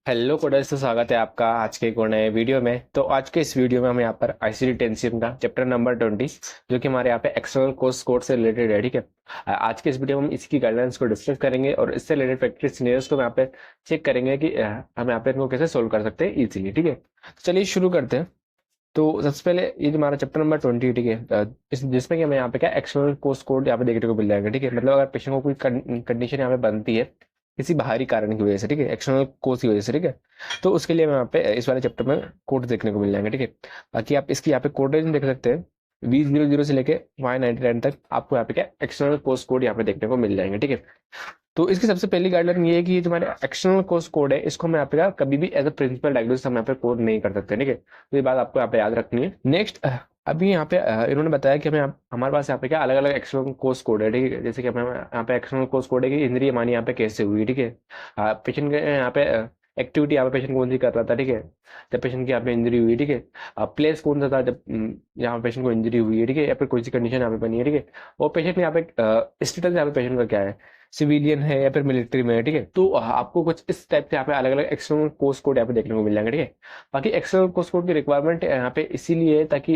Hello coders, तो स्वागत है आपका आज के एक और नए वीडियो में। तो आज के इस वीडियो में हम यहाँ पर आईसीटी टेंसियम का चैप्टर नंबर 20 जो कि हमारे यहाँ पे एक्सटर्नल कोर्स कोड से रिलेटेड है, ठीक है। आज के इस वीडियो में हम इसकी गाइडलाइंस को डिस्कस करेंगे और इससे रिलेटेड प्रैक्टिस सिनेरियोस को यहाँ पे चेक करेंगे कि हम यहाँ पे इनको कैसे सोल्व कर सकते हैं इजीली, ठीक है। तो चलिए शुरू करते हैं। तो सबसे पहले ये जो हमारा चैप्टर नंबर 20, ठीक है, जिसमें कि हमें यहाँ पे क्या एक्सटर्नल कोर्स कोड यहाँ पे देखने को मिल जाएगा, ठीक है। मतलब अगर पेशेंट को कोई कंडीशन यहाँ पे बनती है किसी बाहरी कारण की वजह से, ठीक है, एक्सटर्नल कोर्स की वजह से, ठीक है, तो उसके लिए हमें यहाँ पे इस वाले चैप्टर में कोड देखने को मिल जाएंगे, ठीक है। बाकी आप इसकी यहाँ पे कोड रेंज देख सकते हैं, V00 से लेके Y99 तक आपको यहाँ पे क्या एक्सटर्नल कोर्स कोड यहाँ पे देखने को मिल जाएंगे, ठीक है। तो इसकी सबसे पहली गाइडलाइन ये है कि ये जो हमारे एक्सटर्नल कोर्स कोड है इसको हम यहाँ पे कभी भी एज अ प्रिंसिपल डायग्नोसिस हम यहाँ पे कोड नहीं कर सकते, ठीक है। तो ये बात आपको यहाँ पे याद रखनी है। नेक्स्ट, अभी यहाँ पे इन्होंने बताया कि हमें हमारे पास यहाँ पे क्या अलग अलग एक्सटर्नल कोर्स कोड है, ठीक है। जैसे कि हमें यहाँ पे एक्सटर्नल कोर्स कोड है कि इंद्रिय हमारी यहाँ पे कैसे हुई, ठीक है। पेशेंट के यहाँ पे एक्टिविटी यहाँ पे पेशेंट कौन सी कर रहा था, ठीक है, जब पेशेंट की यहाँ पे इंजरी हुई, ठीक है। प्लेस कौन सा था जब यहाँ पेशेंट को इंजरी हुई है, ठीक है, या फिर कोई सी कंडीशन यहाँ पे बनी है, ठीक है। और पेशेंट यहाँ पे स्टेटस यहाँ पे पेशेंट का क्या है, सिविलियन है या फिर मिलिट्री में है, ठीक है। तो आपको कुछ इस टाइप से यहाँ पे अलग अलग एक्सटर्नल कोर्स कोड यहाँ पे देखने को मिल जाएंगे, ठीक है। बाकी एक्सटर्नल कोर्स कोड की रिक्वायरमेंट यहाँ पे इसीलिए है ताकि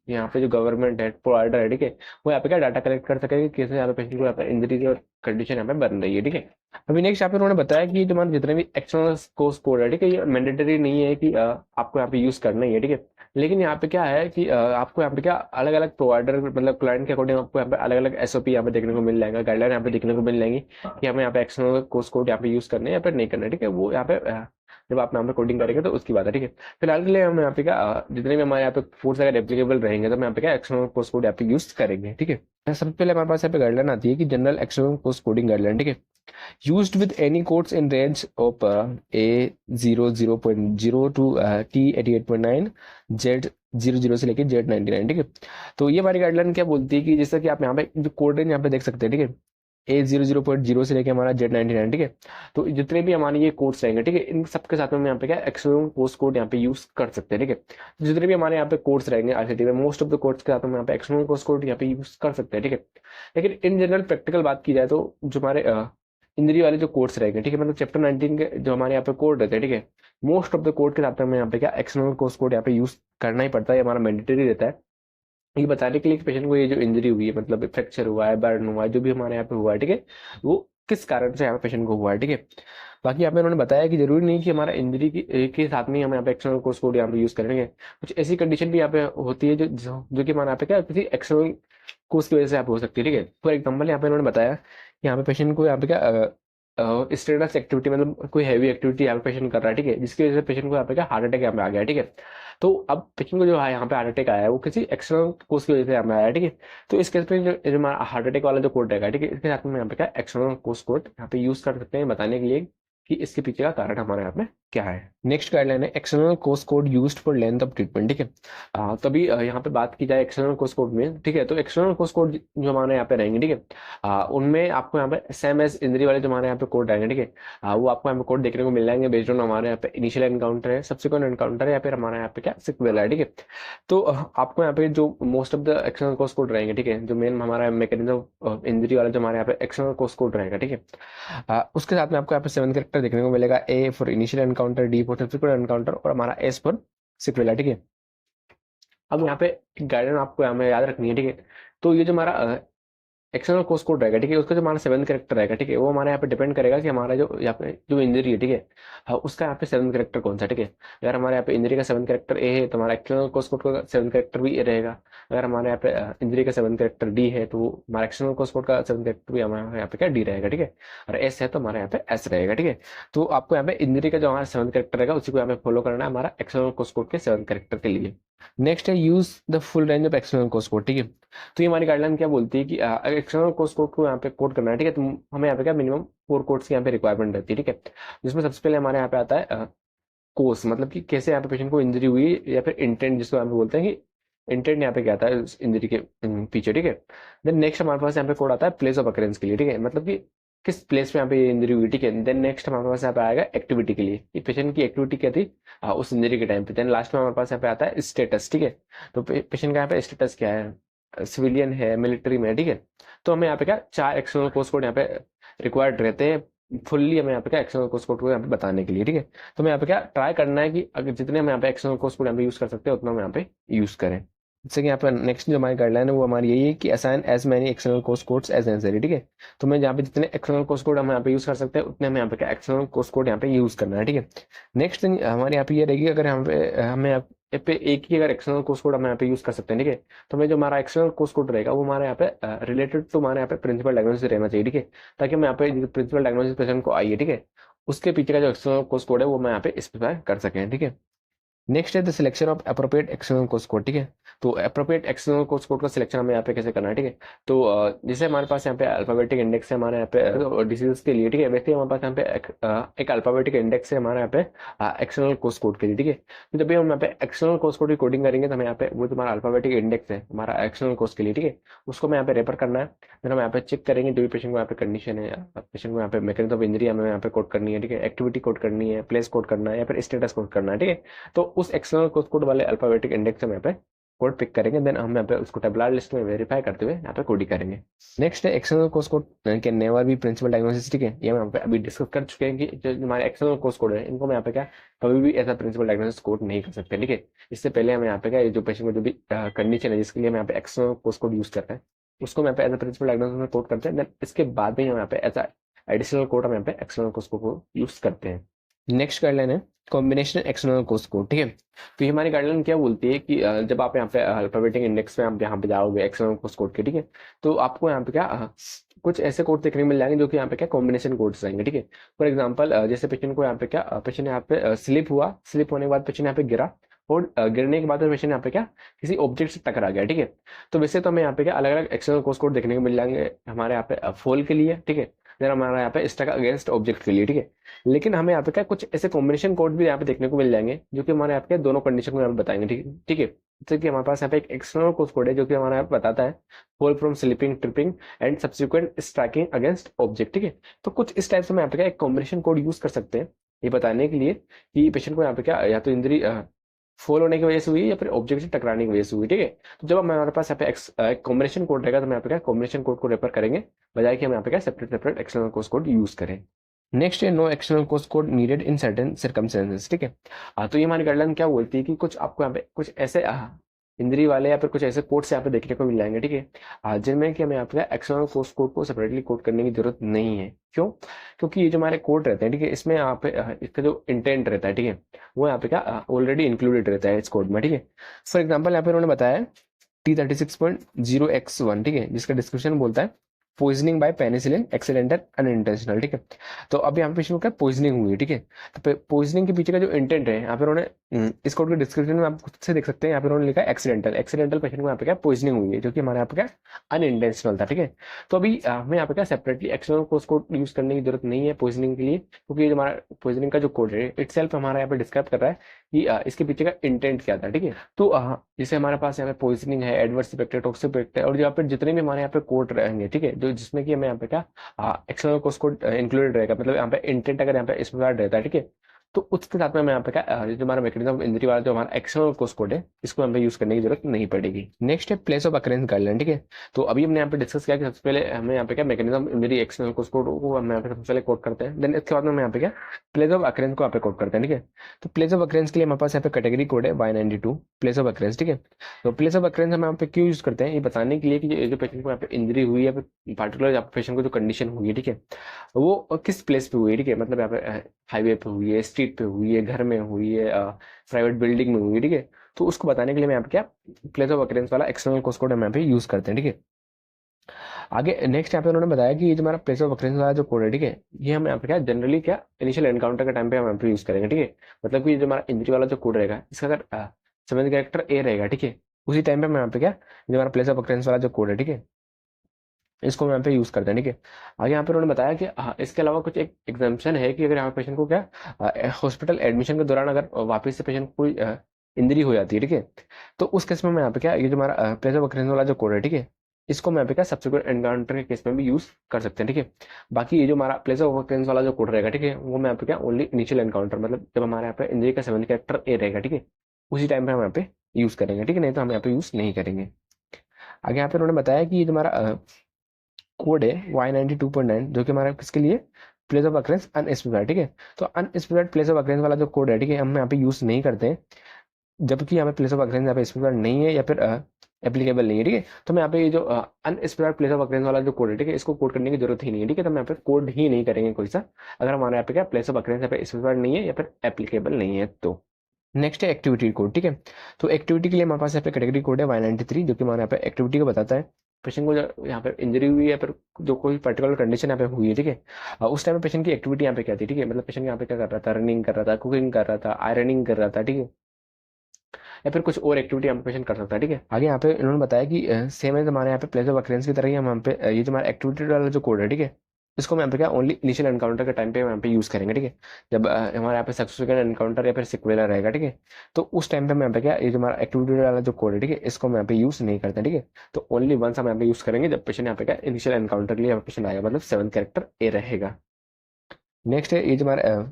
यहाँ पे जो गवर्नमेंट है, प्रोवाइडर है, ठीक है, वो यहाँ पे क्या डाटा कलेक्ट कर सके कि कैसे यहाँ पे पेशेंट को यहाँ पे इंजरी और कंडीशन यहाँ पे बन रही है, ठीक है। अभी नेक्स्ट यहाँ पे उन्होंने बताया कि जो हमारे जितने भी एक्सटर्नल कोर्स कोड है, ठीक है, ये मैंडेटरी नहीं है कि आपको यहाँ पे यूज करना ही है, ठीक है। लेकिन यहाँ पे क्या है कि आपको यहाँ पे क्या अलग अलग प्रोवाइडर मतलब क्लाइंट के अकॉर्डिंग आपको यहाँ पे अलग अलग एसओपी यहाँ पे देखने को मिल जाएगा, गाइडलाइन यहाँ पे देखने को मिल जाएंगी कि हमें यहाँ पे एक्सटर्नल कोर्स कोड यहाँ पे यूज करने हैं या फिर नहीं करना है, ठीक है। वो यहाँ पे जब आप यहाँ पे कोडिंग करेंगे तो उसकी बात है, ठीक है। फिलहाल के लिए हम यहाँ पे क्या जितने भी हमारे यहाँ पे कोर्स अगर एप्लीकेबल रहेंगे तो हम यहाँ पे क्या एक्सटर्नल कोर्स कोड यहाँ पे यूज करेंगे, ठीक है। सबसे पहले हमारे पास यहाँ पे गाइडलाइन आती है कि general external course coding guideline, ठीक है, used with any codes in range of A00.0 to T88.9 Z00 से लेके Z99, ठीक है। तो ये हमारी गाइडलाइन क्या बोलती है कि जैसा कि आप यहाँ पे जो कोड रेंज यहाँ पे देख सकते हैं, ठीक है, A00.0 से लेके हमारा Z99, ठीक है। तो जितने भी हमारे ये कोड्स रहेंगे, ठीक है, इन सबके साथ में हम यहाँ पे क्या एक्सटर्नल कोर्स कोड यहाँ पे यूज कर सकते हैं, ठीक है। तो जितने भी हमारे यहाँ पे कोड्स रहेंगे आईसीटी में, मोस्ट ऑफ द कोड्स के साथ हम यहाँ पे एक्सटर्नल कोर्स कोड यहाँ पे यूज कर सकते हैं, ठीक है। लेकिन इन जनरल प्रैक्टिकल बात की जाए तो जो हमारे इंद्री वाले जो कोड्स रहेंगे, ठीक है, मतलब चैप्टर 19 के जो हमारे यहाँ पे कोड रहते हैं, ठीक है, मोस्ट ऑफ द कोड के साथ में हमें यहाँ पे क्या एक्सटर्नल कोर्स कोड यहाँ पे यूज करना ही पड़ता है, हमारा मैंडेटरी रहता है ये बताने के लिए कि पेशेंट को ये जो इंजरी हुई है, मतलब फ्रैक्चर हुआ है, बर्न हुआ है, जो भी हमारे यहाँ पे हुआ है, ठीक है, वो किस कारण से यहाँ पे पेशेंट को हुआ है, ठीक है। बाकी यहाँ पे उन्होंने बताया कि जरूरी नहीं कि हमारा इंजरी के साथ में हम यहाँ पे एक्सटर्नल कोर्स कोड यहाँ पे यूज करेंगे। कुछ ऐसी कंडीशन भी यहाँ पे होती है जो कि हमारे यहाँ पे क्या किसी एक्सटर्नल कोर्स की वजह से यहाँ पे हो सकती है, ठीक है। फॉर एग्जाम्पल यहाँ पे उन्होंने बताया कि यहाँ पे पेशेंट को यहाँ पे क्या स्ट्रेनस एक्टिविटी मतलब कोई हैवी एक्टिविटी यहाँ पे पेशेंट कर रहा है, ठीक है, जिसकी वजह से पेशेंट को यहाँ पे क्या हार्ट अटैक यहाँ पे आ गया है, ठीक है। तो अब पेशेंट को जो है यहाँ पे हार्ट अटैक आया है वो किसी एक्सटर्नल कोर्स की वजह से यहाँ पे आया है, ठीक है। तो इस केस में जो हमारा हार्ट अटैक वाला जो कोड रहेगा, ठीक है, इसके साथ में यहाँ पे क्या एक्सटर्नल कोर्स कोड यहाँ पे यूज कर सकते हैं बताने के लिए कि इसके पीछे का कारण हमारे यहाँ पे क्या है। नेक्स्ट गाइडलाइन है external cause code used for length of treatment, ठीक है। तभी यहाँ पे बात की जाए एक्सटर्नल कोर्स कोड में, ठीक है, तो एक्सटर्नल कोर्स कोड जो हमारे यहाँ पे रहेंगे, ठीक है, उनमें आपको यहाँ पे सेम एज इंजरी वाले जो हमारे यहाँ पे कोड रहेंगे, ठीक है, वो आपको यहाँ पे कोड देखने को मिल जाएंगे बेस्ड ऑन हमारे यहाँ पे इनिशियल एनकाउंटर है, सब्सिक्वेंट एनकाउंटर है, या फिर हमारे यहाँ पे क्या सिक्वेल है, ठीक है। तो आपको यहाँ पे जो most of the external cause code रहेंगे, ठीक है, जो मेन हमारा मैकेनिज्म ऑफ इंजरी वाला जो हमारे यहाँ पे एक्सटर्नल कोर्स कोड रहेगा, ठीक है, उसके साथ में आपको यहाँ पे 7 कैरेक्टर देखने को मिलेगा, A for initial encounter, D for subsequent encounter और हमारा एस फॉर सिक्वेल है, ठीक है। अब यहाँ पे गाइडेंस आपको यहाँ पे याद रखनी है, ठीक है। तो ये जो हमारा एक्सटर्नल कोर्स कोड रहेगा, ठीक है, उसका जो हमारा 7 कैरेक्टर रहेगा, ठीक है, वो हमारे यहाँ पे डिपेंड करेगा कि हमारा जो यहाँ पे जो इंजरी है, ठीक है, उसका यहाँ पे 7 कैरेक्टर कौन सा, ठीक है। अगर हमारे यहाँ पे इंजरी का 7 कैरेक्टर ए है तो हमारा एक्सटर्नल कोर्स कोड का 7 कैरेक्टर भी ए रहेगा। अगर हमारे यहाँ पे इंजरी का 7 कैरेक्टर डी है तो हमारा एक्सटर्नल कोर्स कोड का 7 कैरेक्टर भी हमारे यहाँ पे क्या डी रहेगा, ठीक है। और एस है तो हमारे यहाँ पे एस रहेगा, ठीक है। तो आपको यहाँ पे इंजरी का जो हमारा 7 कैरेक्टर रहेगा उसी को यहाँ पे फॉलो करना है हमारा एक्सटर्नल कोर्स कोड के 7 कैरेक्टर के लिए। नेक्स्ट है use the full range of external cause code, ठीक है। तो ये हमारी गाइडलाइन क्या बोलती है कि एक्सटर्नल कोर्स कोड को यहाँ पे कोड करना है, ठीक है, तो हमें यहाँ पे क्या मिनिमम 4 कोड्स की यहाँ पे रिक्वायरमेंट रहती है, ठीक है। जिसमें सबसे पहले हमारे यहाँ पे आता है कोर्स, मतलब कि कैसे यहाँ पे पेशेंट को इंजरी हुई, या फिर इंटेंट जिसको यहाँ पे बोलते हैं कि इंटेंट यहाँ पे क्या आता है इंजरी के पीछे, ठीक है। देन नेक्स्ट हमारे पास यहाँ पे कोड आता है प्लेस ऑफ अकरेंस के लिए, ठीक है, मतलब कि किस प्लेस पे यहाँ पे इंजरी हुई, ठीक है। देन नेक्स्ट हमारे पास यहाँ पे आएगा एक्टिविटी के लिए कि पेशेंट की एक्टिविटी क्या थी उस इंजरी के टाइम पे। देन लास्ट में हमारे पास यहाँ पे आता है स्टेटस, ठीक है। तो पेशेंट का यहाँ पे स्टेटस क्या है, सिविलियन है, मिलिट्री में है, ठीक है। तो हमें यहाँ पे क्या 4 एक्सटर्नल कोर्स कोड यहाँ पे रिक्वायर्ड रहते हैं फुल्ली हमें यहाँ पे क्या एक्सटर्नल कोर्स कोड को यहाँ पे बताने के लिए, ठीक है। तो हमें यहाँ पे क्या ट्राई करना है कि अगर जितने हम यहाँ पे एक्सटर्नल कोर्स कोड यहाँ पे यूज कर सकते हैं उतना हम यहाँ पे यूज करें। जैसे कि यहाँ पे नेक्स्ट जो हमारी गाइडलाइन है वो हमारी यही है कि assign as many external cause codes as necessary, ठीक है। तो मैं यहाँ पे जितने एक्सटर्नल कोर्स कोड हम यहाँ पे यूज कर सकते हैं उतने हमें यहाँ पे क्या एक्सटर्नल कोर्स कोड यहाँ पे यूज करना है, ठीक है। नेक्स्ट थिंग हमारे यहाँ पे ये रहेगी, अगर यहाँ पे हमें यहाँ पे एक ही अगर एक्सटर्नल कोर्स कोड हम यहाँ पे यूज कर सकते हैं, ठीक है। तो हमें जो हमारा एक्सटर्नल कोर्स कोड रहेगा वो हमारे यहाँ पे रिलेटेड टू हमारे यहाँ पे प्रिंसिपल डायग्नोसिस रहना चाहिए, ठीक है। ताकि हम यहाँ पे प्रिंसिपल डायग्नोसिस पेशेंट को आइए, ठीक है, उसके पीछे का जो एक्सटर्नल कोर्स कोड है वो मैं यहाँ पे स्पेसिफाई कर सकें, ठीक है। नेक्स्ट है the selection of appropriate external cause code, ठीक है। तो अप्रोप्रिएट एक्सटर्नल कोर्स कोड का सिलेक्शन हमें यहाँ पे कैसे करना है, ठीक है। तो जैसे हमारे पास यहाँ पे अल्फाबेटिक इंडेक्स है हमारे यहाँ पे डिसीज के लिए, ठीक है, वैसे ही हमारे पास यहाँ पे एक अल्फाबेटिक इंडेक्स है हमारे यहाँ पे एक्सटर्नल कोर्स कोड के लिए, ठीक है। तो जब भी हम यहाँ पे एक्सटर्नल कोर्स कोड की कोडिंग करेंगे तो हमें यहाँ पे वो तुम्हारा अल्फाबेटिक इंडेक्स है हमारा एक्सटर्नल कोर्स के लिए, ठीक है, उसको हमें यहाँ पे रेफर करना है। फिर हम यहाँ पे चेक करेंगे जो भी पेशेंट को यहाँ पे कंडीशन है, पेशेंट को यहाँ पे मैकेनिज्म ऑफ इंजरी हमें यहाँ पे कोड करनी है, ठीक है, एक्टिविटी कोड करनी है, प्लेस कोड करना है या फिर स्टेटस कोड करना है, ठीक है। तो उस एक्सटर्नल कोर्स कोड वाले अल्फाबेटिक इंडेक्स से हम यहाँ पे कोड पिक करेंगे, देन हम यहाँ पे उसको टेबुलर लिस्ट में वेरीफाई करते हुए यहाँ पे कोडिंग करेंगे। नेक्स्ट है external cause code can never be principal diagnosis, ठीक है। ये हम यहाँ पे अभी डिस्कस कर चुके हैं कि जो हमारे एक्सटर्नल कोर्स कोड है इनको हम यहाँ पे क्या कभी भी ऐसा प्रिंसिपल डायग्नोसिस कोड नहीं कर सकते, ठीक है। इससे पहले हम यहाँ पे क्या जो पेशेंट को जो भी कंडीशन है जिसके लिए हम यहाँ पे एक्सटर्नल कोर्स कोड यूज करते हैं उसको हम यहाँ पे एज अ प्रिंसिपल डायग्नोसिस में कोड करते हैं, देन इसके बाद में हम यहाँ पे एज अ एडिशनल कोड हम यहाँ पे एक्सटर्नल कोर्स कोड को यूज करते हैं। नेक्स्ट गाइडलाइन है कॉम्बिनेशन एक्सटर्नल कोर्स कोड, ठीक है। तो ये हमारी गाइडलाइन क्या बोलती है कि जब आप यहाँ पे अल्फाबेटिक इंडेक्स में आप यहाँ पे जाओगे एक्सटर्नल कोर्स कोड के, ठीक है, तो आपको यहाँ पे क्या कुछ ऐसे कोड देखने को मिल जाएंगे जो कि यहाँ पे क्या कॉम्बिनेशन कोड्स रहेंगे, ठीक है। फॉर एग्जांपल जैसे पेशेंट को यहाँ पे क्या पेशेंट यहाँ पे स्लिप हुआ, स्लिप होने के बाद पेशेंट यहाँ पे गिरा और गिरने के बाद पेशेंट यहाँ पे क्या किसी ऑब्जेक्ट से टकरा गया, ठीक है। तो वैसे तो हमें यहाँ पे क्या अलग अलग एक्सटर्नल कोर्स कोड देखने को मिल जाएंगे हमारे यहाँ पे फॉल के लिए, ठीक है, देन हमारा यहाँ पे स्टक अगेंस्ट ऑब्जेक्ट के लिए, ठीक है। लेकिन हमें यहाँ पे क्या कुछ ऐसे कॉम्बिनेशन कोड भी यहाँ पे देखने को मिल जाएंगे जो कि हमारे यहाँ पे दोनों कंडीशन को यहाँ पे बताएंगे, ठीक है। जैसे कि हमारे पास यहाँ पे एक एक्सटर्नल कोर्स कोड है जो कि हमारा यहाँ पे बताता है fall from slipping tripping and subsequent striking against object, ठीक है। तो कुछ इस टाइप से हम यहाँ पे क्या एक कॉम्बिनेशन कोड यूज कर सकते हैं ये बताने के लिए कि पेशेंट को यहाँ पे क्या या तो इंजरी फॉल होने की वजह से हुई या फिर ऑब्जेक्ट से टकराने की वजह से हुई, ठीक है। तो जब हमारे पास यहाँ पे कॉम्बिनेशन कोड रहेगा तो हम यहाँ पे क्या कॉम्बिनेशन कोड को रेफर करेंगे बजाय कि हम यहाँ पे क्या separate separate external cause code use करें। नेक्स्ट है no external cause code needed in certain circumstances, ठीक है। तो ये हमारी गाइडलाइन क्या बोलती है कि कुछ आपको यहाँ पे कुछ ऐसे इंजरी वाले या फिर कुछ ऐसे कोड्स यहाँ पे देखने को मिल जाएंगे, ठीक है, जिनमें कि हमें यहाँ पे एक्सटर्नल कोर्स कोड को सेपरेटली कोड करने की जरूरत नहीं है। क्यों? क्योंकि ये जो हमारे कोड रहते हैं, ठीक है, इसमें यहाँ पे इसका जो इंटेंट रहता है, ठीक है, वो यहाँ पे क्या ऑलरेडी इंक्लूडेड रहता है इस कोड में, ठीक है। फॉर एग्जाम्पल यहाँ पे उन्होंने बताया T36.0x1, ठीक है, जिसका डिस्क्रिप्शन बोलता है poisoning by penicillin accidental unintentional, ठीक है। तो अब यहाँ पे पेशेंट को क्या पॉइजनिंग हुई है, ठीक है। तो पॉइजनिंग के पीछे का जो इंटेंट है यहाँ पे उन्होंने इस कोड के डिस्क्रिप्शन में आप खुद से देख सकते हैं, यहाँ पे उन्होंने लिखा है एक्सीडेंटल एक्सीडेंटल पेशेंट को यहाँ पे क्या पॉइजनिंग हुई है जो कि हमारे यहाँ पे क्या अनइंटेंशनल था, ठीक है। तो अभी हमें यहाँ पे क्या separately external cause code use करने की जरूरत नहीं है पॉइजनिंग के लिए, क्योंकि ये हमारा पॉइजनिंग का जो कोड है इटसेल्फ हमारा यहाँ पे डिस्क्राइब कर रहा है कि इसके पीछे का इंटेंट क्या था, ठीक है। तो जैसे हमारे पास यहाँ पे पॉइजनिंग है, एडवर्स इफेक्ट है, टॉक्सिक इफेक्ट है, और यहाँ पे जितने भी हमारे यहाँ पे कोड रहेंगे, ठीक है, जो जिसमें कि हमें यहाँ पे क्या एक्सटर्नल कोर्स कोड इंक्लूडेड रहेगा, मतलब यहाँ पे इंटेंट अगर यहाँ पे इसमें रहता है, ठीक है, तो उसके साथ में हमें यहाँ पे क्या जो हमारा मैकेनिज्म ऑफ इंजरी वाला जो हमारा एक्सटर्नल कोर्स कोड है इसको हमें यूज करने की जरूरत नहीं पड़ेगी। नेक्स्ट है प्लेस ऑफ अकरेंस गाइडलाइन, ठीक है। तो अभी हमने यहाँ पे डिस्कस किया कि सबसे पहले हमें यहाँ पे क्या mechanism injury external cause code को हम यहाँ पे सबसे पहले कोड करते हैं, देन इसके बाद में हम यहाँ पे क्या प्लेस ऑफ अकरेंस को यहाँ पे कोड करते हैं, ठीक है। तो प्लेस ऑफ अकरेंस के लिए हमारे पास यहाँ पे कैटेगरी कोड है Y92 प्लेस ऑफ अकरेंस, ठीक है। तो प्लेस ऑफ अकरेंस हम यहाँ पे क्यों यूज करते हैं ये बताने के लिए कि जो पेशेंट को यहाँ पे इंजरी हुई है, पार्टिकुलर पेशेंट को जो कंडीशन हुई है, ठीक है, वो किस प्लेस पे हुई है, ठीक है, मतलब यहाँ पे हाईवे पे हुई है, स्ट्रीट पे हुई है, घर में हुई है, प्राइवेट बिल्डिंग में हुई है, ठीक है। तो उसको बताने के लिए मैं यहाँ पे क्या प्लेस ऑफ अकरेंस वाला एक्सटर्नल कोर्स कोड हम यहाँ पे यूज करते हैं, ठीक है। आगे नेक्स्ट यहाँ पे उन्होंने बताया कि ये जो हमारा प्लेस ऑफ अकरेंस वाला जो कोड है, ठीक है, ये हम यहाँ पे क्या जनरली क्या इनिशियल एनकाउंटर के टाइम पे हम यहाँ पे यूज करेंगे, ठीक है। मतलब कि ये जो हमारा इंजरी वाला जो कोड रहेगा इसका अगर सेवेंथ कैरेक्टर ए रहेगा, ठीक है, उसी टाइम पे हम यहाँ पे क्या जो हमारा प्लेस ऑफ अकरेंस वाला जो कोड है, ठीक है, इसको हम यहाँ पे यूज करते हैं, ठीक है। आगे यहाँ पे उन्होंने बताया कि इसके अलावा कुछ एक एग्जाम्पशन है कि अगर यहाँ पेशेंट को क्या हॉस्पिटल एडमिशन के दौरान अगर वापस से पेशेंट को कोई इंजरी हो जाती है, ठीक है, तो उस केस में मैं यहाँ पे क्या ये जो हमारा प्लेस ऑफ अकरेंस वाला जो कोड है, ठीक है, इसको मैं यहाँ पे क्या सब्सिक्वेंट एनकाउंटर के केस में भी यूज कर सकते हैं, ठीक है। बाकी ये जो हमारा प्लेस ऑफ अकरेंस वाला जो कोड रहेगा, ठीक है, वो मैं यहाँ पे क्या ओनली इनिशियल एनकाउंटर, मतलब जब हमारे यहाँ पे इंजरी का सेवेंथ कैरेक्टर ए रहेगा, ठीक है, उसी टाइम पे हम यहाँ पे यूज करेंगे, ठीक है, नहीं तो हम यहाँ पे यूज नहीं करेंगे। आगे यहाँ पे उन्होंने बताया कि ये जो हमारा कोड है Y92.9 जो कि हमारा किसके लिए प्लेस ऑफ अक्रेंस अनस्पेसिफाइड, ठीक है। तो अनस्पेसिफाइड प्लेस ऑफ अक्रेंस वाला जो कोड है, ठीक है, हम यहाँ पे यूज नहीं करते हैं, जबकि यहाँ पे प्लेस ऑफ अक्रेंस यहाँ पे स्पेसिफाइड नहीं है या फिर एप्लीकेबल नहीं है, ठीक है। तो मैं यहाँ पे ये जो अनस्पेसिफाइड प्लेस ऑफ अक्रेंस वाला जो कोड है, ठीक है, इसको कोड करने की जरूरत ही नहीं है, ठीक है। तो हम यहाँ पे कोड ही नहीं करेंगे कोई सा, अगर हमारे यहाँ पे क्या प्लेस ऑफ अक्रेंस यहाँ पे स्पेसिफाइड नहीं है या फिर एप्लीकेबल नहीं है तो। नेक्स्ट है एक्टिविटी कोड, ठीक है। तो एक्टिविटी के लिए हमारे पास यहाँ पे कैटेगरी कोड है Y93, जो कि हमारे यहाँ पे एक्टिविटी को बताता है। पेशेंट को जो यहाँ पे इंजरी हुई है या फिर जो कोई पर्टिकुलर कंडीशन यहाँ पे हुई है, ठीक है, उस टाइम पे पेशेंट की एक्टिविटी यहाँ पे क्या थी, ठीक है, मतलब पेशेंट यहाँ पे क्या कर रहा था, रनिंग कर रहा था, कुकिंग कर रहा था, आयरनिंग कर रहा था, ठीक है, या फिर कुछ और एक्टिविटी यहाँ पे पेशेंट कर सकता है, ठीक है। आगे यहाँ पे इन्होंने बताया कि सेम एज हमारे यहाँ पे प्लेस ऑफ अक्रेंस की तरह ही हम यहाँ पे ये जो हमारा एक्टिविटी वाला जो कोड है, ठीक है, इसको हम यहाँ पे क्या ओनली इनिशियल एनकाउंटर के टाइम पे यहाँ पे यूज करेंगे, ठीक है। जब हमारे यहाँ पे सक्सेसफुल एनकाउंटर या फिर सिक्वेला रहेगा, ठीक है, तो उस टाइम पे हम यहाँ पे क्या ये जो हमारा एक्टिविटी वाला जो कोड है, ठीक है, इसको हम यहाँ पे यूज नहीं करते, ठीक है। तो ओनली वंस हम यहाँ पे यूज करेंगे जब पेशेंट यहाँ पे क्या इनिशियल एनकाउंटर के लिए यहाँ पे पेशेंट आएगा, मतलब 7th कैरेक्टर ए रहेगा। नेक्स्ट है ये जो हमारा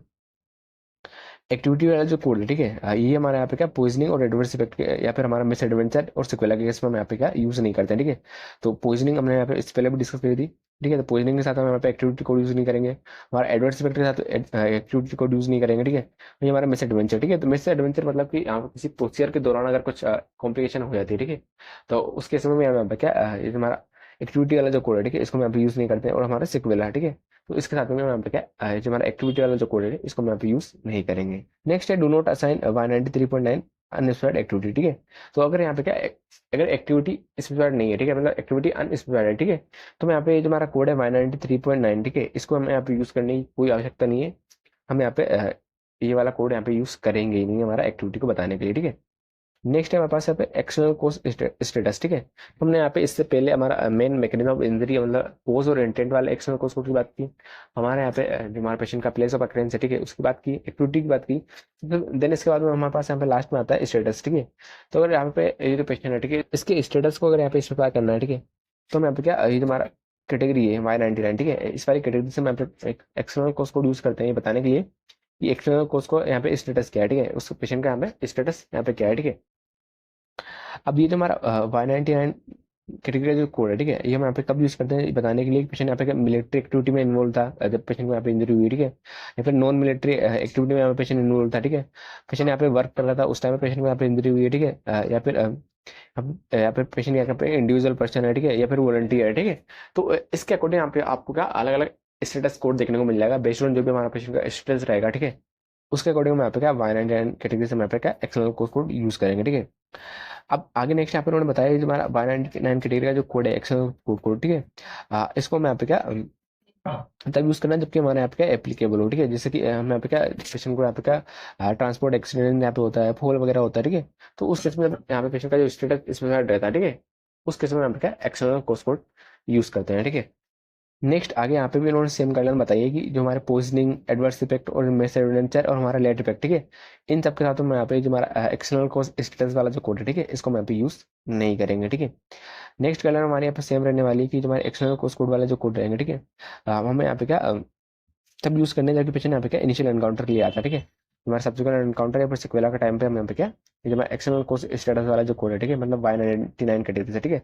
एक्टिविटी वाला जो कोड है, ठीक है, ये हमारे यहाँ पे क्या पॉइजनिंग और एडवर्स इफेक्ट या फिर हमारा मिस एडवेंचर और सिक्वेला के केस में हम यहाँ पे क्या यूज नहीं करते हैं, ठीक है। तो पॉइजनिंग हमने यहाँ पे इससे पहले भी डिस्कस करी थी, ठीक है। तो पॉइजनिंग के साथ हम यहाँ पे एक्टिविटी कोड यूज नहीं करेंगे, हमारा एडवर्स इफेक्ट के साथ एक्टिविटी कोड यूज नहीं करेंगे, ठीक है। ये हमारा मिस एडवेंचर, ठीक है। तो मिस एडवेंचर मतलब कि यहाँ पे किसी प्रोसीजर के दौरान अगर कुछ कॉम्प्लिकेशन हो जाती है, ठीक है, तो उस केस में यहाँ पे क्या ये जो हमारा एक्टिविटी वाला जो कोड है, ठीक है, इसको हम यहाँ पे यूज नहीं करते हैं, और हमारा सिक्वेला है, ठीक है। तो इसके साथ में हम यहाँ पे क्या जो हमारा एक्टिविटी वाला जो कोड है इसको हम यहाँ पे यूज नहीं करेंगे। नेक्स्ट है do not assign Y93.9 unspecified activity, ठीक है। तो अगर यहाँ पे क्या अगर एक्टिविटी स्पेसिफाइड नहीं है, ठीक है, मतलब एक्टिविटी अनस्पेसिफाइड है, ठीक है, तो मैं यहाँ पे जो हमारा कोड है Y93.9, ठीक है, इसको हमें यहाँ पे यूज करने की कोई आवश्यकता नहीं है। हम यहाँ पे ये वाला कोड यहाँ पे यूज करेंगे ही नहीं हमारा एक्टिविटी को बताने के लिए, ठीक है। नेक्स्ट है हमारे पास यहाँ पे एक्सटर्नल कोज स्टेटस, ठीक है। तो हमने यहाँ पे इससे पहले हमारा मेन मैकेनिज्म ऑफ इंजरी मतलब कोज और इंटेंट वाले एक्सटर्नल कोज की बात की, हमारे यहाँ पे जो हमारे पेशेंट का प्लेस ऑफ अक्रेंस है, ठीक है, उसकी बात की, एक्टिविटी की बात की। तो देन इसके बाद में हमारे पास यहाँ पे लास्ट में आता है स्टेटस, ठीक है। तो अगर यहाँ पे ये जो पेशेंट है, ठीक है, इसके स्टेटस को अगर यहाँ पे स्पेसिफाई करना है, ठीक है, तो हम यहाँ पे क्या ये जो हमारा कैटेगरी है Y99, ठीक है, इस वाली कैटेगरी से हम यहाँ पे एक एक्सटर्नल कोज कोड यूज करते हैं ये बताने के लिए कि एक्सटर्नल कोज को यहाँ पे स्टेटस क्या है, ठीक है, उस पेशेंट का यहाँ पे स्टेटस यहाँ पे क्या है, ठीक है। अब ये जो हमारा Y99 कैटेगरी का जो कोड है, ठीक है, ये हम यहाँ पे कब यूज करते हैं ये बताने के लिए पेशेंट यहाँ पे मिलिट्री एक्टिविटी में इन्वॉल्व था, जब पेशेंट को यहाँ पे इंजरी हुई, ठीक है, या फिर नॉन मिलिट्री एक्टिविटी में यहाँ पे पेशेंट इन्वॉल्व था, ठीक है, पेशेंट यहाँ पे वर्क कर रहा था उस टाइम पे पेशेंट को यहाँ पे इंजरी हुई है, ठीक है, या फिर हम यहाँ पे पेशेंट यहाँ पे इंडिविजुअल पर्सन है, ठीक है, या फिर वॉलंटियर है, ठीक है। तो इसके अकॉर्डिंग यहाँ पे आपको क्या अलग अलग स्टेटस कोड देखने को मिल जाएगा बेस्ड ऑन जो भी हमारा पेशेंट का स्टेटस रहेगा, ठीक है, उसके अकॉर्डिंग हम यहाँ पे क्या Y99 कैटेगरी से हम यहाँ पे क्या एक्सटर्नल कोड यूज करेंगे, ठीक है। अब आगे नेक्स्ट यहाँ पे उन्होंने बताया ये जो हमारा Y99 कैटेगरी का जो कोड है एक्सटर्नल कोड, ठीक है, इसको हम यहाँ पे क्या तब यूज करना है जबकि हमारे यहाँ पे क्या एप्लीकेबल हो, ठीक है। जैसे कि हम यहाँ पे क्या पेशेंट को यहाँ पे क्या ट्रांसपोर्ट एक्सीडेंट यहाँ पे होता है, फॉल वगैरह होता है, ठीक है, तो उस केस में यहाँ पे पेशेंट का जो स्टेटस इसमें रहता है, ठीक है, उस केस में यहाँ पे क्या एक्सटर्नल कोड यूज करते हैं, ठीक है। नेक्स्ट आगे यहाँ पे भी इन्होंने सेम गाइडलाइन बताई है कि जो हमारे पोइजनिंग एडवर्स इफेक्ट और मिस एडवेंचर और हमारा लेट इफेक्ट, ठीक है, इन सब के साथ में यहाँ पे जो हमारा एक्सटर्नल कोज स्टेटस वाला जो कोड है, ठीक है, इसको हम यहाँ पे यूज नहीं करेंगे, ठीक है। नेक्स्ट गाइडलाइन हमारे यहाँ पे सेम रहने वाली है कि जो हमारे एक्सटर्नल कोज कोड वाले जो कोड रहेंगे, ठीक है, हमें यहाँ पे क्या तब यूज करने जबकि पेशेंट यहाँ पे क्या इनिशियल एनकाउंटर के लिए आता है, ठीक है, हमारे सब्सिक्वेंट एनकाउंटर या फिर सिक्वेला का टाइम पे हम यहाँ पे क्या ये जो हमारा एक्सटर्नल कोज स्टेटस वाला जो कोड है, ठीक है, मतलब Y99 कैटेगरी से, ठीक है,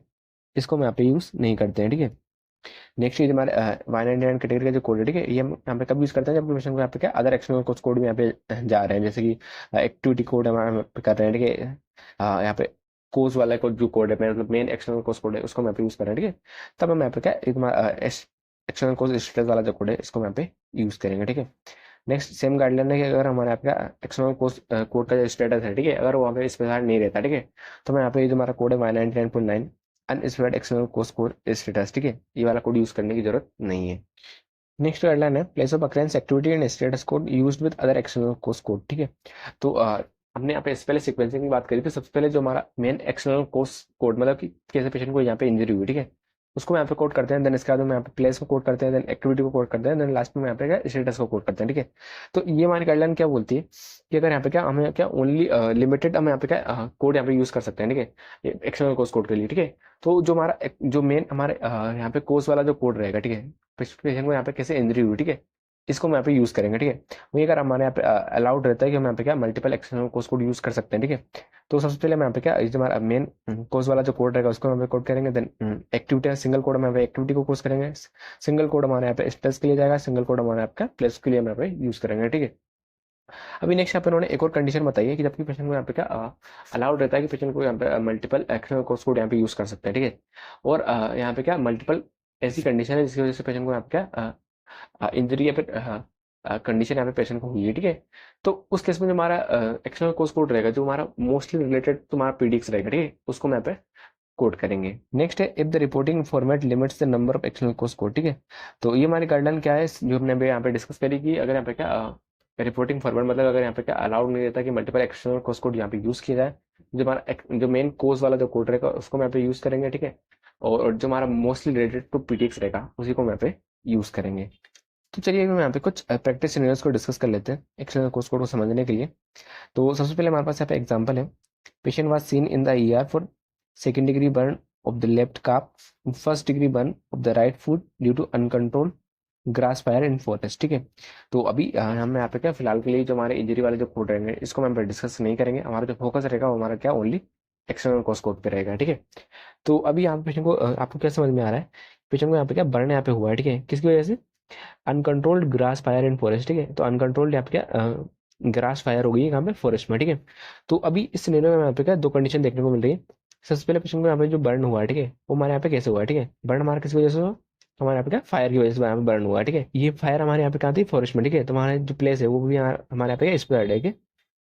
इसको हम यहाँ पे यूज नहीं करते हैं, ठीक है। नेक्स्ट ये हमारे Y99 कैटेगरी का जो कोड है, ठीक है, ये हम यहाँ पे कब यूज करते हैं जब पेशेंट को यहाँ पे क्या अदर एक्सटर्नल कोड भी यहाँ पे जा रहे हैं, जैसे कि एक्टिविटी कोड हमारा यहाँ पे कर रहे हैं, ठीक है, यहाँ पे कोर्स वाला को जो कोड है मतलब मेन एक्सटर्नल कोड है उसको हम यहाँ पे यूज कर रहे हैं, ठीक है, तब हम यहाँ पे क्या एक हमारा एक्सटर्नल कोड स्टेटस वाला जो कोड है इसको हम यहाँ पे यूज करेंगे, ठीक है। नेक्स्ट सेम गाइडलाइन है कि अगर हमारे यहाँ पे एक्सटर्नल कोड का जो स्टेटस है, ठीक है, अगर वो वहाँ पे स्पेसिफाइड नहीं रहता, ठीक है, तो मैं यहाँ पे ये जो हमारा कोड है Y99.9 unspecified external code status, ठीक है, ये वाला कोड यूज करने की जरूरत नहीं है। नेक्स्ट गाइडलाइन है place of occurrences activity and status code used with other external code, ठीक है। तो हमने यहाँ पे इससे पहले सीक्वेंसिंग की बात करी थी, सबसे पहले जो हमारा मेन एक्सटर्नल कोड मतलब कि कैसे पेशेंट को यहाँ पे इंजरी हुई, ठीक है, उसको यहाँ पे कोड करते हैं, देन इसके बाद में यहाँ पे प्लेस को कोड करते हैं, देन एक्टिविटी को कोड करते हैं, देन लास्ट में यहाँ पे स्टेटस को कोड करते हैं, ठीक है। तो ये हमारी गाइडलाइन क्या बोलती है कि अगर यहाँ पे क्या हमें क्या ओनली लिमिटेड हम यहाँ पे क्या कोड यहाँ पे यूज कर सकते हैं, ठीक है, एक्सटर्नल कोड के लिए, ठीक है। तो जो हमारा जो मेन हमारे यहाँ पे कोर्स वाला जो कोड रहेगा, ठीक है, पेशेंट को यहाँ पे कैसे इंजरी हुई, ठीक है, इसको हम यहाँ पे यूज़ करेंगे, ठीक है। वहीं अगर हमारे यहाँ पे अलाउड रहता है कि हम यहाँ पे क्या multiple external cause code use कर सकते हैं, ठीक है। तो सबसे पहले हम यहाँ पे क्या जो हमारा मेन कोर्स वाला जो कोड रहेगा उसको हम यहाँ पे कोड करेंगे। देन एक्टिविटी सिंगल कोड हम यहाँ पे एक्टिविटी को कोर्स करेंगे। सिंगल कोड हमारे यहाँ पे स्ट्रेस के लिए जाएगा, सिंगल कोड हमारे आपका प्लस के लिए हम यहाँ पे यूज़ करेंगे, ठीक है। अभी नेक्स्ट यहाँ पे उन्होंने एक और कंडीशन बताई है कि जबकि पेशेंट को यहाँ पे क्या अलाउड रहता है कि पेशेंट को यहाँ पे मल्टीपल एक्सटर्नल कोर्स कोड यहाँ पे यूज़ कर सकते हैं, ठीक है। और यहाँ पे क्या मल्टीपल ऐसी कंडीशन है जिसकी वजह से पेशेंट को यहाँ पे क्या इंजरी या फिर कंडीशन यहाँ पे पेशेंट को हुई है, ठीक है। तो उस केस में जो हमारा एक्सटर्नल कोर्स कोड रहेगा जो हमारा मोस्टली रिलेटेड तो हमारा पीडीएक्स रहेगा, ठीक है, उसको मैं यहाँ पे कोड करेंगे। नेक्स्ट है if the reporting format limits the number of external cause code, ठीक है। तो ये हमारी गाइडलाइन क्या है जो हमने अभी यहाँ पे डिस्कस करी कि अगर यहाँ पे क्या रिपोर्टिंग फॉर्मेट मतलब अगर यहाँ पे क्या अलाउड नहीं रहता कि मल्टीपल एक्सटर्नल कोर्स कोड यहाँ पे यूज किया जाए, जो हमारा जो मेन कोर्स वाला जो कोड रहेगा उसको मैं यहाँ पे यूज करेंगे, ठीक है। और जो हमारा मोस्टली रिलेटेड टू पीडीएक्स रहेगा उसी को मैं यहाँ पे यूज करेंगे। तो चलिए हम यहाँ पे कुछ प्रैक्टिस सिनेरियोस को डिस्कस कर लेते हैं एक्सटर्नल कोर्स कोड को समझने के लिए। तो सबसे पहले हमारे पास यहाँ पे एग्जांपल है। Patient was seen in the ER for second degree burn of the left calf, first degree burn of the right foot due to uncontrolled grass fire in forest, ठीक है। तो अभी हम यहाँ पे क्या फिलहाल के लिए जो हमारे इंजरी वाले जो कोड रहेंगे इसको हम डिस्कस नहीं करेंगे। हमारा जो फोकस रहेगा वो हमारा क्या ओनली एक्सटर्नल कोर्स कोड पे रहेगा, ठीक है। तो अभी यहाँ पे पेशेंट को आपको क्या समझ में आ रहा है, पेशेंट को यहाँ पे क्या बर्न यहाँ पे हुआ है, ठीक है, किसकी वजह से, uncontrolled grass fire in forest, ठीक है। तो अनकंट्रोल्ड यहाँ पे क्या ग्रास फायर हो गई है यहाँ पे फॉरेस्ट में, ठीक है। तो अभी इस सिनेरियो में यहाँ पे क्या दो कंडीशन देखने को मिल रही है। सबसे पहले पेशेंट को यहाँ पे जो बर्न हुआ है, ठीक है, वो हमारे यहाँ पे कैसे हुआ है, ठीक है। बर्न हमारा किस वजह से हुआ, हमारे यहाँ पे क्या फायर की वजह से यहाँ पे बर्न हुआ है, ठीक है। ये फायर हमारे यहाँ पे कहाँ थी, फॉरेस्ट में, ठीक है। तो हमारा जो प्लेस है वो भी हमारे यहाँ पे स्प्रेड है कि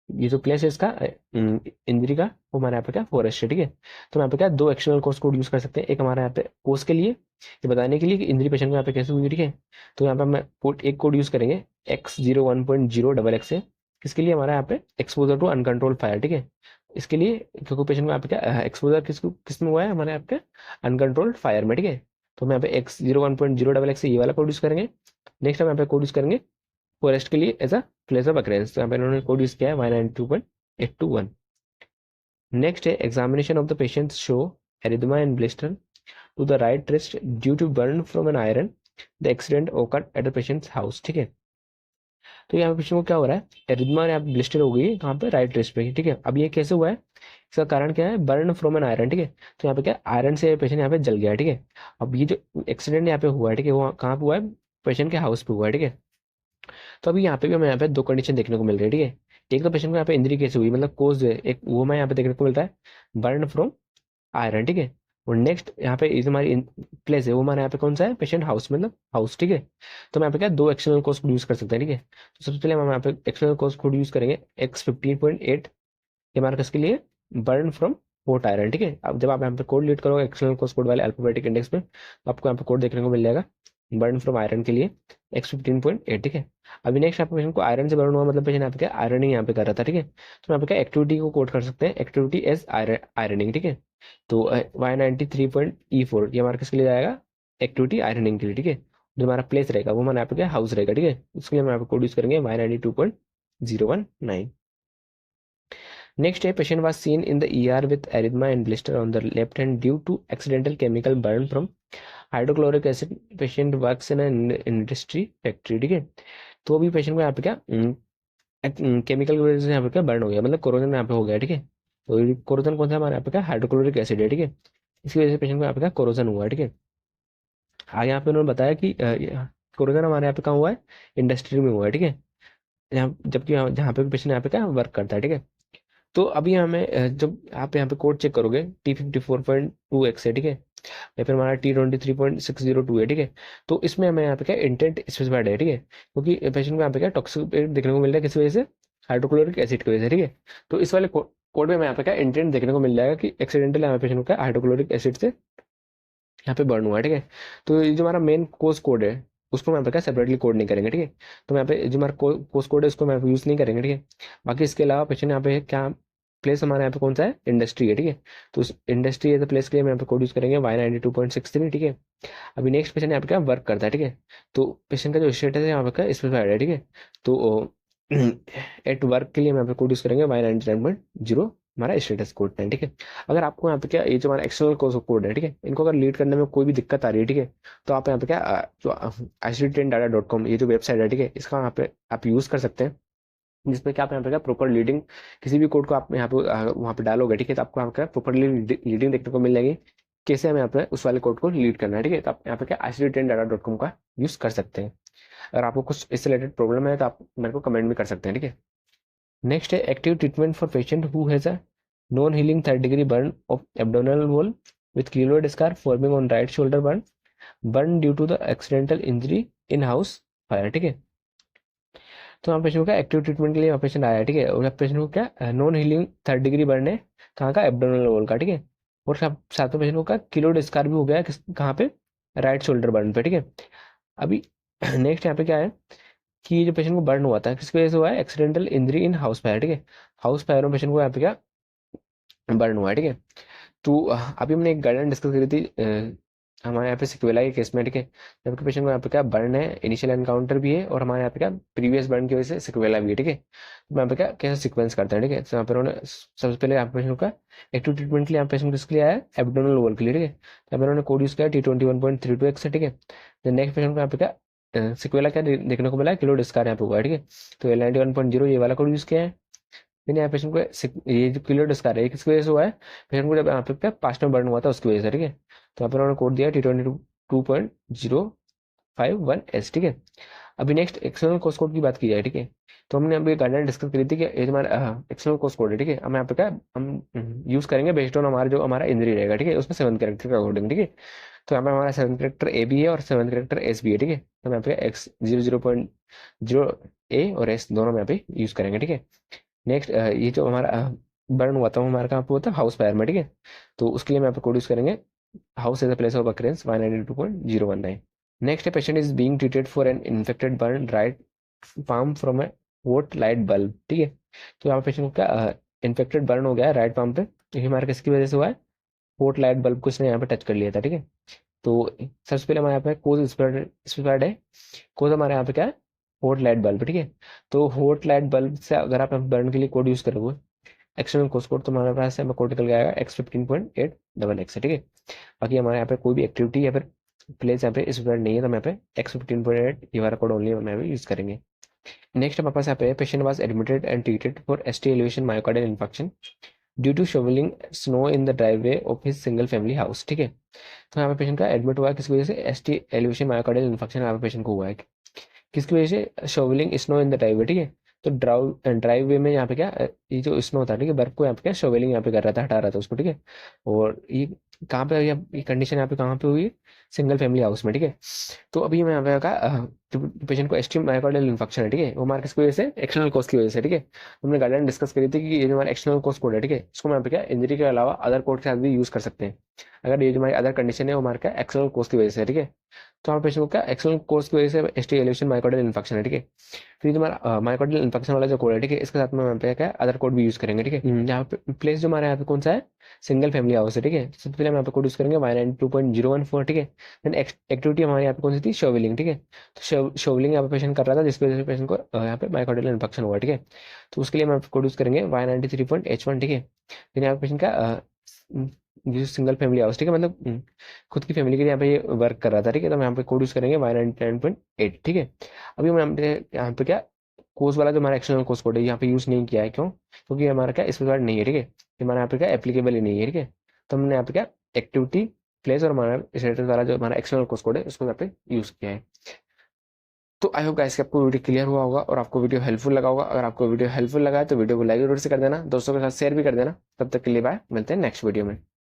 ये जो प्लेस है इसका इंजरी का वो हमारे यहाँ पे क्या फॉरेस्ट है, ठीक है। तो यहाँ पे क्या दो एक्सटर्नल कोर्स कोड यूज कर सकते हैं। एक हमारे यहाँ पे कोर्स के लिए ये बताने के लिए कि इंजरी पेशेंट को यहाँ पे कैसे हुई, ठीक है। तो यहाँ पे हम कोड एक कोड यूज करेंगे X01.0XX से, किसके लिए, हमारा यहाँ पे एक्सपोजर टू अनकंट्रोल फायर, ठीक है। इसके लिए क्योंकि पेशेंट को यहाँ पे क्या एक्सपोजर किस में हुआ है, हमारे यहाँ पे अनकंट्रोल्ड फायर में, ठीक है। तो हम यहाँ पे X01.0XX से ये वाला कोड यूज करेंगे। नेक्स्ट हम यहाँ पे कोड यूज करेंगे फॉरेस्ट के लिए as a place of occurrence, तो यहाँ पे इन्होंने कोड यूज किया है Y92.821। नेक्स्ट है examination of the patient show erythema and blister to the right wrist due to burn from an iron, the accident occur at the patient's house, ठीक है। तो यहाँ पे पेशेंट को क्या हो रहा है, एरिथमा यहाँ पे ब्लिस्टर हो गई है कहाँ पे, राइट रिस्ट पे, ठीक है। अब ये कैसे हुआ है, इसका कारण क्या है, बर्न फ्रॉम एन आयरन, ठीक है। तो यहाँ पे क्या आयरन से पेशेंट यहाँ पे जल गया है, ठीक है। अब ये जो एक्सीडेंट यहाँ पे हुआ है, ठीक है, वो कहाँ पे हुआ है, पेशेंट के हाउस पे हुआ है, ठीक है। तो अभी यहाँ पे भी हमें यहाँ पे दो कंडीशन देखने को मिल रही है, ठीक है। एक तो पेशेंट को यहाँ पे इंजरी कैसे हुई, मतलब कोज एक वो हमें यहाँ पे देखने को मिलता है बर्न फ्रॉम आयरन, ठीक है। और नेक्स्ट यहाँ पे इस हमारी प्लेस है वो हमारे यहाँ पे कौन सा है, पेशेंट हाउस, मतलब हाउस, ठीक है। तो हम यहाँ पे क्या दो एक्सटर्नल कोर्स कोड यूज कर सकते हैं, ठीक है। तो सबसे पहले हम यहाँ पे एक्सटर्नल कोर्स कोड यूज करेंगे X15.8, ये हमारा किसके लिए, बर्न फ्रॉम होट आयरन, ठीक है। अब जब आप यहाँ पे कोड लीड करोगे एक्सटर्नल कोर्स कोड वाले अल्फाबेटिक इंडेक्स में, तो आपको यहाँ पे कोड देखने को मिल जाएगा बर्न फ्रॉम आयरन के लिए X15.8, ठीक है। अभी नेक्स्ट आपको पेशेंट को आयरन से बर्न हुआ, मतलब पेशेंट यहाँ पे क्या आयरनिंग यहाँ पे कर रहा था, ठीक है। तो यहाँ पे क्या एक्टिविटी को कोड कर सकते हैं, एक्टिविटी एज आयरनिंग, ठीक है। तो Y93.E4 ये हमारा किसके लिए जाएगा, एक्टिविटी आयरनिंग के लिए, ठीक है। जो हमारा प्लेस रहेगा वो हमारे यहाँ पे क्या हाउस रहेगा, ठीक है। उसके लिए हम यहाँ पे कोड यूज करेंगे Y92.019। Next day, patient was seen in the ER with erythema and blister on the left hand due to accidental chemical burn from hydrochloric acid. Patient works in industry factory, ठीक है। तो अभी patient को यहाँ पे क्या chemical की वजह से यहाँ पे क्या बर्न हो गया, मतलब कोरोजन यहाँ पे हो गया, ठीक है। तो कोरोजन कौन सा, हमारे यहाँ पे क्या हाइड्रोक्लोरिक एसिड है, ठीक है। इसकी वजह से पेशेंट को यहाँ पे क्या कोरोजन हुआ है, ठीक है। आगे यहाँ पे उन्होंने बताया कि कोरोजन हमारे यहाँ पे कहाँ हुआ है, इंडस्ट्री में हुआ है, ठीक है। यहाँ जबकि जहाँ पे पेशेंट यहाँ पे क्या वर्क करता है, ठीक है। तो अभी हमें जब आप यहाँ पे कोड चेक करोगे T54.2X है, ठीक है, या फिर हमारा T23.602 है, ठीक है। तो इसमें हमें यहाँ पे क्या इंटेंट स्पेसिफाइड है, ठीक है, क्योंकि पेशेंट को यहाँ पे क्या टॉक्सिक देखने को मिल रहा है किस वजह से, हाइड्रोक्लोरिक एसिड की वजह से, ठीक है। तो इस वाले कोड में हमें यहाँ पे क्या इंटेंट देखने को मिल जाएगा कि एक्सीडेंटल यहाँ पेशेंट को क्या हाइड्रोक्लोरिक एसिड से यहाँ पे बर्न हुआ है, ठीक है। तो ये जो हमारा मेन कोर्स कोड है उसको मैं यहाँ पे क्या सेपरेटली कोड नहीं करेंगे, ठीक है। तो यहाँ पे जो हमारा कोर्स कोड है उसको मैं यूज नहीं करेंगे, ठीक है। बाकी इसके अलावा पेशेंट यहाँ पे क्या प्लेस हमारे यहाँ पे कौन सा है, इंडस्ट्री है, ठीक है। तो उस इंडस्ट्री एज प्लेस के लिए हम यहाँ पे कोड यूज करेंगे Y92.63, ठीक है। अभी नेक्स्ट पेशेंट यहाँ पे क्या वर्क करता है, ठीक है। तो पेशेंट का जो स्टेटस है यहाँ पे क्या स्पेसिफाइड है, ठीक है। तो एट वर्क के लिए हम यहाँ पे कोड यूज करेंगे Y99.0 हमारा स्टेटस कोड 10, ठीक है। अगर आपको यहाँ पे क्या ये जो हमारा एक्सटर्नल कोड है, ठीक है, इनको अगर लीड करने में कोई भी दिक्कत आ रही है, ठीक है, तो आप यहाँ पे क्या जो ICT10data.com ये जो वेबसाइट है, ठीक है, इसका यहाँ पे आप यूज कर सकते हैं, जिसमें क्या आप यहाँ पे क्या प्रॉपर लीडिंग किसी भी कोड को आप यहाँ पे वहाँ पे डालोगे, ठीक है, तो आपको यहाँ पे प्रॉपरली लीडिंग देखने को मिल जाएगी, कैसे हमें यहाँ पे उस वाले कोड को लीड करना है, ठीक है। तो आप यहाँ पे क्या ICT10data.com का यूज कर सकते हैं। अगर आपको कुछ इससे रिलेटेड प्रॉब्लम है तो आप मेरे को कमेंट भी कर सकते हैं, ठीक है। नेक्स्ट है active treatment for patient who has a non healing 3rd-degree burn of abdominal wall with keloid scar forming on right shoulder burn due to the accidental injury in house fire, ठीक है। तो यहाँ patient का active treatment के लिए patient आया है, ठीक है, और पेशेंट को क्या नॉन हीलिंग 3rd-degree बर्न है कहाँ का, एब्डोमिनल वॉल का, ठीक है। और साथ में पेशेंट को क्या किलोड स्कार भी हो गया है कहाँ पे, राइट शोल्डर बर्न पे, ठीक है। अभी नेक्स्ट यहाँ पे क्या है कि ये जो पेशेंट को बर्न हुआ था किसकी वजह से हुआ है, accidental injury in house fire, ठीक है। हाउस फायर में पेशेंट को यहाँ पे क्या बर्न हुआ है, ठीक है। तो अभी हमने एक गाइडलाइन डिस्कस करी थी हमारे यहाँ पे सिक्वेला के केस में, ठीक है, जबकि पेशेंट को यहाँ पे क्या बर्न है, इनिशियल एनकाउंटर भी है, और हमारे यहाँ पे क्या प्रीवियस बर्न की वजह से सिक्वेला भी है, ठीक है। तो यहाँ पे क्या कैसे सीक्वेंस करते हैं, ठीक है। तो यहाँ पर उन्होंने सबसे पहले यहाँ पे पेशेंट का एक्टिव ट्रीटमेंट के लिए यहाँ पेशेंट किसके लिए आया है, एब्डोमिनल वॉल के लिए, ठीक है। यहाँ पर उन्होंने कोड यूज किया T21.32x से, ठीक है। तो नेक्स्ट पेशेंट को यहाँ पे क्या सिक्वेला क्या देखने को मिला है, किलोड स्कार यहाँ पे हुआ है, ठीक है। तो L91.0 ये वाला कोड यूज किया है। फिर यहाँ पेशेंट को ये जो किलोड स्कार है किसकी वजह से हुआ है, पेशेंट को जब यहाँ पे क्या पास्ट में बर्न हुआ था उसकी वजह से, ठीक है। तो यहाँ पर उन्होंने कोड दिया T22.051S, ठीक है। अभी नेक्स्ट एक्सटर्नल कोर्स कोड की बात की जाए, ठीक है, तो हमने अभी गाइडलाइन डिस्कस करी थी कि ये हमारा एक्सटर्नल कोर्स कोड है, ठीक है। हम यहाँ पे क्या हम यूज करेंगे बेस्ड ऑन हमारा जो हमारा इंजरी रहेगा, ठीक है, उसमें 7 कैरेक्टर का अकॉर्डिंग, ठीक है। तो यहाँ पे हमारा 7 कैरेक्टर ए भी है और 7 कैरेक्टर एस भी है, ठीक है। तो यहाँ पे X00.0 A और S दोनों में यहाँ पे यूज करेंगे, ठीक है। नेक्स्ट ये जो हमारा बर्न हुआ था वो हमारा कहाँ पे होता है, हाउस फायर में, ठीक है। तो उसके लिए हम यहाँ पे कोड यूज करेंगे house as a place of occurrence 192.019। Next है patient is being treated for an infected burn right palm from a hot light bulb, ठीक है। तो यहाँ पेशेंट को क्या इन्फेक्टेड बर्न हो गया है राइट पाम पे, ये हमारा किसकी वजह से हुआ है, वोट लाइट बल्ब को इसने यहाँ पे टच कर लिया था, ठीक है। तो सबसे पहले हमारे यहाँ पे कोज स्पेसिफाइड है, कोज हमारे यहाँ पे क्या है, हॉट लाइट बल्ब, ठीक है। तो हॉट लाइट बल्ब से अगर आप बर्न के लिए कोड यूज करोगे एक्सटर्नल कोर्स कोड, तो हमारे पास हमें कोड निकल के आएगा X15.8XX है, ठीक है। बाकी हमारे यहाँ पे कोई भी एक्टिविटी या फिर प्लेस यहाँ पे इस नहीं है, तो हम यहाँ पे X15.8 ये वाला कोड ओनली हम यहाँ पे यूज करेंगे। नेक्स्ट हमारे पास यहाँ पे patient was admitted and treated for ST elevation myocardial infection due to shovelling snow in the driveway of his single family house, ठीक है। तो यहाँ पे पेशेंट का एडमिट हुआ है किसकी वजह से, ST एलिवेशन मायोकार्डियल इन्फेक्शन यहाँ पे पेशेंट को हुआ है, किसकी वजह से, शोवलिंग स्नो इन द ड्राइववे, ठीक है। तो ड्राइव वे में यहाँ पे क्या ये जो स्नो होता है, ठीक है, बर्फ को यहाँ पे क्या शोवलिंग यहाँ पे कर रहा था, हटा रहा था उसको, ठीक है। और ये कहाँ पे ये कंडीशन यहाँ पे कहाँ पे हुई, सिंगल फैमिली हाउस में, ठीक है। तो अभी मैं यहाँ पे कहा जो पेशेंट को एस्ट्रीम मायोकार्डियल इन्फेक्शन है, ठीक है, वो हमारे किसकी वजह से, एक्सटर्नल कॉज की वजह से, ठीक है। हमने गाइडलाइन डिस्कस करी थी कि ये जो हमारा एक्सटर्नल कॉज कोड है, ठीक है, इसको हम यहाँ पे क्या इंजरी के अलावा अदर कोड के साथ भी यूज कर सकते हैं, अगर ये जो हमारी अदर कंडीशन है वो हमारे क्या एक्सटर्नल कॉज की वजह से, ठीक है। तो हमारे पेशेंट को क्या एक्सटर्नल कोर्स की वजह से ST एलिवेशन मायोकार्डियल इन्फेक्शन है, ठीक है। फिर हमारा मायोकार्डियल इन्फेक्शन वाला जो कोड है, ठीक है, इसके साथ में यहाँ पे क्या अदर कोड भी यूज करेंगे, ठीक है। यहाँ पे प्लेस जो हमारे यहाँ पे कौन सा है, सिंगल फैमिली हाउस है, ठीक है। सबसे पहले हम यहाँ पे कोड यूज करेंगे Y92.014, ठीक है। देन एक्टिविटी हमारे यहाँ पे कौन सी थी, शोवलिंग, ठीक है। तो शोवलिंग यहाँ पे पेशेंट कर रहा था जिसकी वजह से पेशेंट को यहाँ पे मायोकार्डियल इन्फेक्शन हुआ, ठीक है। तो उसके लिए हम कोड यूज करेंगे Y93.H1, ठीक है। फिर यहाँ पे पेशेंट का जो सिंगल फैमिली हाउस, ठीक है, मतलब खुद की फैमिली के लिए यहाँ पे ये वर्क कर रहा था, ठीक है। तो हम यहाँ पे कोड यूज करेंगे Y99.8, ठीक है। अभी हम यहाँ पे क्या कोर्स वाला जो हमारा एक्सटर्नल कोर्स कोड है यहाँ पे यूज नहीं किया है, क्यों, क्योंकि हमारा क्या स्पेसिफाइड नहीं है, ठीक है, हमारा यहाँ पे क्या एप्लीकेबल ही नहीं है, ठीक है। तो हमने यहाँ पे क्या एक्टिविटी प्लेस और हमारा स्टेटस वाला जो हमारा एक्सटर्नल कोर्स कोड है उसको यहाँ पे यूज किया है। तो आई होप गाइस कि आपको वीडियो क्लियर हुआ होगा और आपको वीडियो हेल्पफुल लगा होगा। अगर आपको वीडियो हेल्पफुल लगा है तो वीडियो को लाइक जरूर से कर देना, दोस्तों के साथ शेयर भी कर देना। तब तक के लिए बाय, मिलते हैं नेक्स्ट वीडियो में।